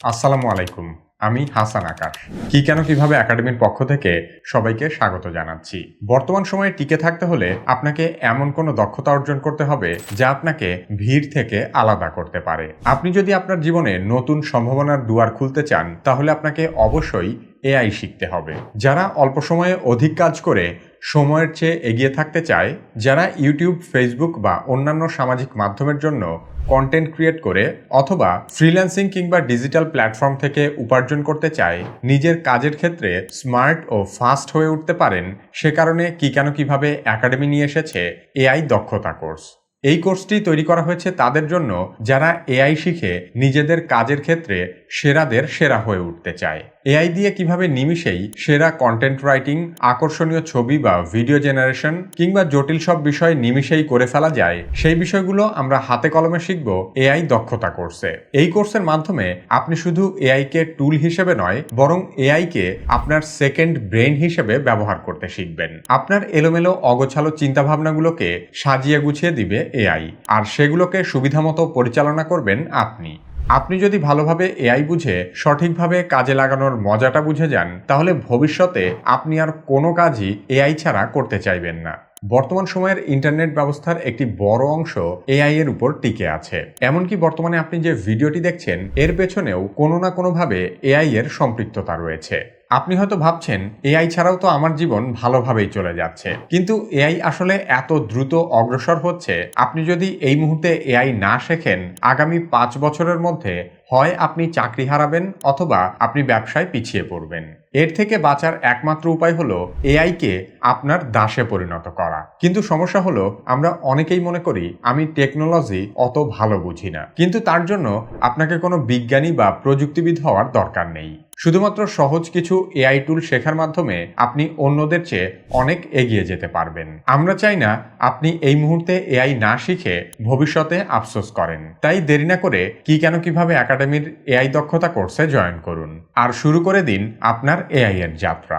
আসসালামু আলাইকুম। আমি হাসান আকাশ। কি কেন কিভাবে একাডেমির পক্ষ থেকে সবাইকে স্বাগত জানাচ্ছি। বর্তমান সময়ে টিকে থাকতে হলে আপনাকে এমন কোনো দক্ষতা অর্জন করতে হবে যা আপনাকে ভিড় থেকে আলাদা করতে পারে। আপনি যদি আপনার জীবনে নতুন সম্ভাবনার দুয়ার খুলতে চান তাহলে আপনাকে অবশ্যই এআই শিখতে হবে। যারা অল্প সময়ে অধিক কাজ করে সময়ের চেয়ে এগিয়ে থাকতে চায়, যারা ইউটিউব, ফেসবুক বা অন্যান্য সামাজিক মাধ্যমের জন্য কন্টেন্ট ক্রিয়েট করে অথবা ফ্রিল্যান্সিং কিংবা ডিজিটাল প্ল্যাটফর্ম থেকে উপার্জন করতে চায়, নিজের কাজের ক্ষেত্রে স্মার্ট ও ফাস্ট হয়ে উঠতে পারেন, সে কারণে কি কেন কিভাবে একাডেমি নিয়ে এসেছে এআই দক্ষতা কোর্স। এই কোর্সটি তৈরি করা হয়েছে তাদের জন্য যারা এআই শিখে নিজেদের কাজের ক্ষেত্রে সেরাদের সেরা হয়ে উঠতে চায়। এআই দিয়ে কিভাবে নিমিষেই সেরা কন্টেন্ট রাইটিং, আকর্ষণীয় ছবি বা ভিডিও জেনারেশন কিংবা জটিল সব বিষয় নিমিষেই করে ফেলা যায়, সেই বিষয়গুলো আমরা হাতে কলমে শিখব এআই দক্ষতা কোর্সে। এই কোর্সের মাধ্যমে আপনি শুধু এআই কে টুল হিসেবে নয়, বরং এআই কে আপনার সেকেন্ড ব্রেন হিসেবে ব্যবহার করতে শিখবেন। আপনার এলোমেলো অগোছালো চিন্তাভাবনাগুলোকে সাজিয়ে গুছিয়ে দিবে এআই, আর সেগুলোকে সুবিধামতো পরিচালনা করবেন আপনি। আপনি যদি ভালোভাবে এআই বুঝে সঠিকভাবে কাজে লাগানোর মজাটা বুঝে যান, তাহলে ভবিষ্যতে আপনি আর কোনো কাজই এআই ছাড়া করতে চাইবেন না। বর্তমান সময়ের ইন্টারনেট ব্যবস্থার একটি বড় অংশ এআই এর উপর টিকে আছে। এমনকি বর্তমানে আপনি যে ভিডিওটি দেখছেন এর পেছনেও কোনো না কোনোভাবে এআই এর সম্পৃক্ততা রয়েছে। আপনি হয়তো ভাবছেন এআই ছাড়াও তো আমার জীবন ভালোভাবেই চলে যাচ্ছে, কিন্তু এআই আসলে এত দ্রুত অগ্রসর হচ্ছে, আপনি যদি এই মুহূর্তে এআই না শেখেন, আগামী 5 বছরের মধ্যে হয় আপনি চাকরি হারাবেন অথবা আপনি ব্যবসায় পিছিয়ে পড়বেন। এর থেকে বাঁচার একমাত্র উপায় হলো এআই কে আপনার দাসে পরিণত করা। কিন্তু সমস্যা হলো আমরা অনেকেই মনে করি আমি টেকনোলজি অত ভালো বুঝি না, কিন্তু তার জন্য আপনাকে কোনো বিজ্ঞানী বা প্রযুক্তিবিদ হওয়ার দরকার নেই। শুধুমাত্র সহজ কিছু এআই টুল শেখার মাধ্যমে আপনি অন্যদের চেয়ে অনেক এগিয়ে যেতে পারবেন। আমরা চাই না আপনি এই মুহূর্তে এআই না শিখে ভবিষ্যতে আফসোস করেন। তাই দেরি না করে কি কেন কিভাবে একাডেমির এআই দক্ষতা কোর্সে জয়েন করুন আর শুরু করে দিন আপনার এআই এর যাত্রা।